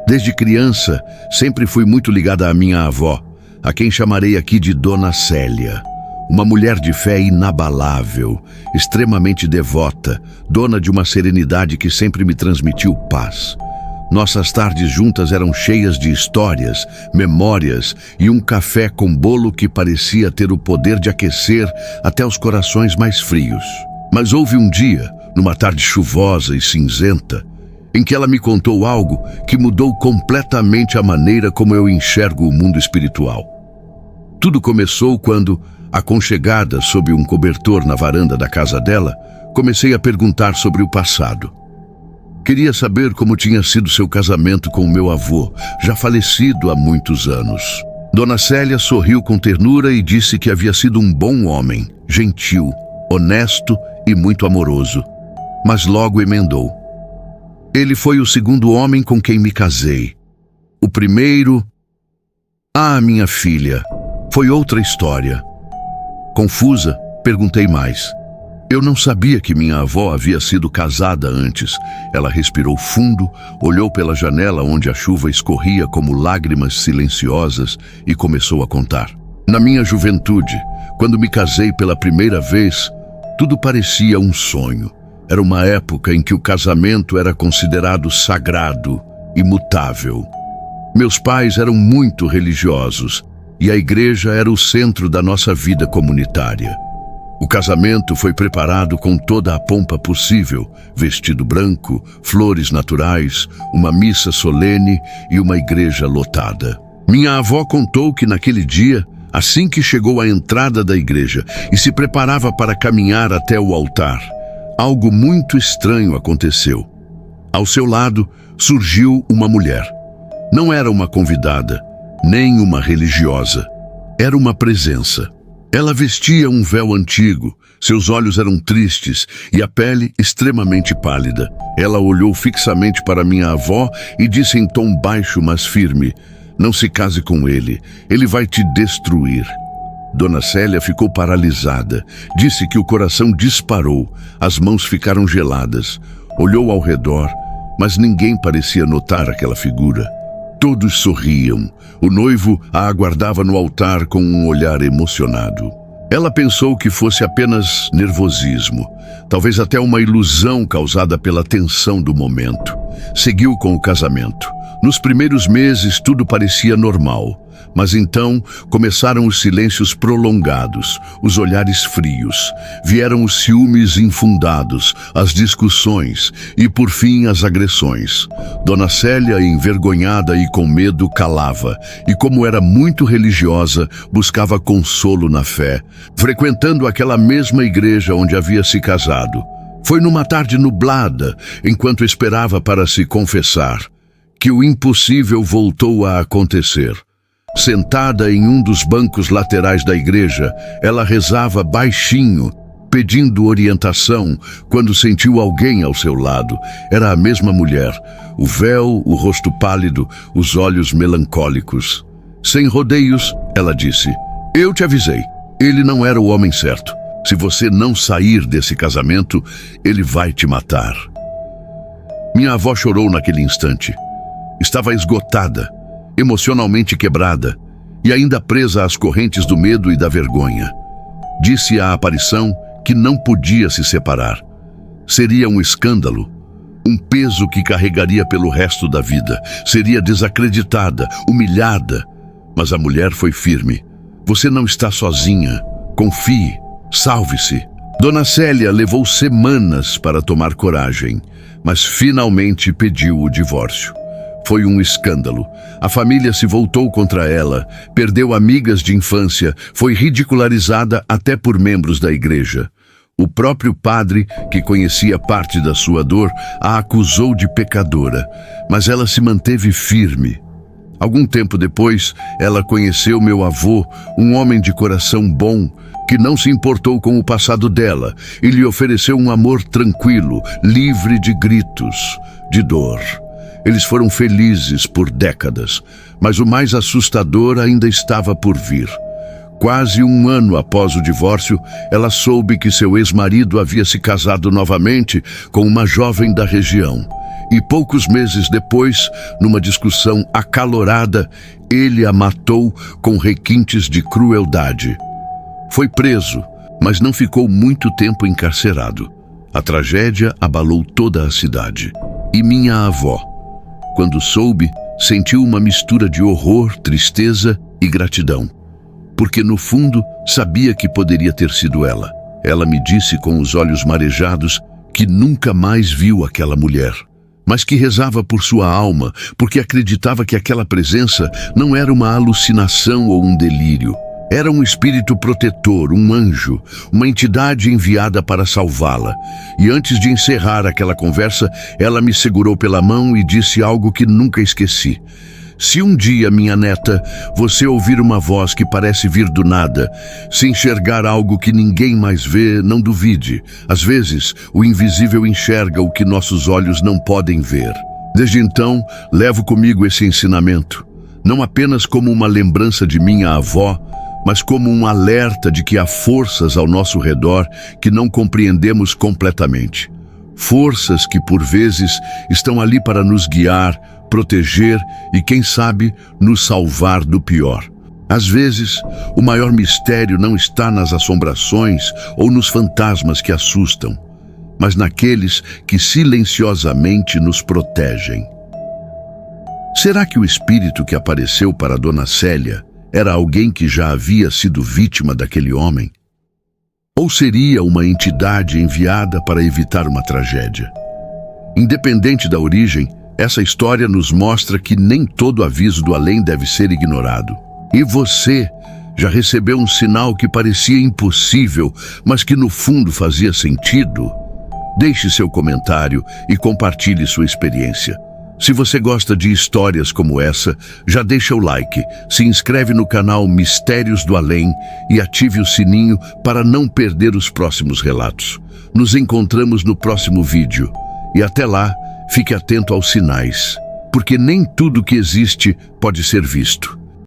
Desde criança, sempre fui muito ligada à minha avó, a quem chamarei aqui de Dona Célia. Uma mulher de fé inabalável, extremamente devota, dona de uma serenidade que sempre me transmitiu paz. Nossas tardes juntas eram cheias de histórias, memórias e um café com bolo que parecia ter o poder de aquecer até os corações mais frios. Mas houve um dia, numa tarde chuvosa e cinzenta, em que ela me contou algo que mudou completamente a maneira como eu enxergo o mundo espiritual. Tudo começou quando, aconchegada sob um cobertor na varanda da casa dela, comecei a perguntar sobre o passado. Queria saber como tinha sido seu casamento com o meu avô, já falecido há muitos anos. Dona Célia sorriu com ternura e disse que havia sido um bom homem, gentil, honesto e muito amoroso. Mas logo emendou: ele foi o segundo homem com quem me casei. O primeiro... Ah, minha filha, foi outra história. Confusa, perguntei mais. Eu não sabia que minha avó havia sido casada antes. Ela respirou fundo, olhou pela janela onde a chuva escorria como lágrimas silenciosas e começou a contar. Na minha juventude, quando me casei pela primeira vez, tudo parecia um sonho. Era uma época em que o casamento era considerado sagrado, imutável. Meus pais eram muito religiosos e a igreja era o centro da nossa vida comunitária. O casamento foi preparado com toda a pompa possível: vestido branco, flores naturais, uma missa solene e uma igreja lotada. Minha avó contou que naquele dia, assim que chegou à entrada da igreja e se preparava para caminhar até o altar, algo muito estranho aconteceu. Ao seu lado surgiu uma mulher. Não era uma convidada, nem uma religiosa. Era uma presença. Ela vestia um véu antigo, seus olhos eram tristes e a pele extremamente pálida. Ela olhou fixamente para minha avó e disse em tom baixo, mas firme: não se case com ele, ele vai te destruir. Dona Célia ficou paralisada. Disse que o coração disparou, as mãos ficaram geladas. Olhou ao redor, mas ninguém parecia notar aquela figura. Todos sorriam. O noivo a aguardava no altar com um olhar emocionado. Ela pensou que fosse apenas nervosismo, talvez até uma ilusão causada pela tensão do momento. Seguiu com o casamento. Nos primeiros meses tudo parecia normal, mas então começaram os silêncios prolongados, os olhares frios. Vieram os ciúmes infundados, as discussões e, por fim, as agressões. Dona Célia, envergonhada e com medo, calava, e como era muito religiosa, buscava consolo na fé, frequentando aquela mesma igreja onde havia se casado. Foi numa tarde nublada, enquanto esperava para se confessar, que o impossível voltou a acontecer. Sentada em um dos bancos laterais da igreja, ela rezava baixinho, pedindo orientação, quando sentiu alguém ao seu lado. Era a mesma mulher, o véu, o rosto pálido, os olhos melancólicos. Sem rodeios, ela disse: eu te avisei, ele não era o homem certo. Se você não sair desse casamento, ele vai te matar. Minha avó chorou naquele instante. Estava esgotada, emocionalmente quebrada e ainda presa às correntes do medo e da vergonha. Disse à aparição que não podia se separar. Seria um escândalo, um peso que carregaria pelo resto da vida. Seria desacreditada, humilhada. Mas a mulher foi firme. Você não está sozinha. Confie, salve-se. Dona Célia levou semanas para tomar coragem, mas finalmente pediu o divórcio. Foi um escândalo. A família se voltou contra ela, perdeu amigas de infância, foi ridicularizada até por membros da igreja. O próprio padre, que conhecia parte da sua dor, a acusou de pecadora, mas ela se manteve firme. Algum tempo depois, ela conheceu meu avô, um homem de coração bom, que não se importou com o passado dela e lhe ofereceu um amor tranquilo, livre de gritos, de dor. Eles foram felizes por décadas, mas o mais assustador ainda estava por vir. Quase um ano após o divórcio, ela soube que seu ex-marido havia se casado novamente com uma jovem da região. e poucos meses depois, numa discussão acalorada, ele a matou com requintes de crueldade. Foi preso, mas não ficou muito tempo encarcerado. A tragédia abalou toda a cidade. E minha avó, quando soube, sentiu uma mistura de horror, tristeza e gratidão. Porque no fundo sabia que poderia ter sido ela. Ela me disse com os olhos marejados que nunca mais viu aquela mulher, mas que rezava por sua alma, porque acreditava que aquela presença não era uma alucinação ou um delírio. Era um espírito protetor, um anjo, uma entidade enviada para salvá-la. E antes de encerrar aquela conversa, ela me segurou pela mão e disse algo que nunca esqueci. Se um dia, minha neta, você ouvir uma voz que parece vir do nada, se enxergar algo que ninguém mais vê, não duvide. Às vezes, o invisível enxerga o que nossos olhos não podem ver. Desde então, levo comigo esse ensinamento, não apenas como uma lembrança de minha avó, mas como um alerta de que há forças ao nosso redor que não compreendemos completamente. Forças que, por vezes, estão ali para nos guiar, proteger e, quem sabe, nos salvar do pior. Às vezes, o maior mistério não está nas assombrações ou nos fantasmas que assustam, mas naqueles que silenciosamente nos protegem. Será que o espírito que apareceu para Dona Célia era alguém que já havia sido vítima daquele homem? Ou seria uma entidade enviada para evitar uma tragédia? Independente da origem, essa história nos mostra que nem todo aviso do além deve ser ignorado. E você já recebeu um sinal que parecia impossível, mas que no fundo fazia sentido? Deixe seu comentário e compartilhe sua experiência. Se você gosta de histórias como essa, já deixa o like, se inscreve no canal Mistérios do Além e ative o sininho para não perder os próximos relatos. Nos encontramos no próximo vídeo. E até lá, fique atento aos sinais, porque nem tudo que existe pode ser visto.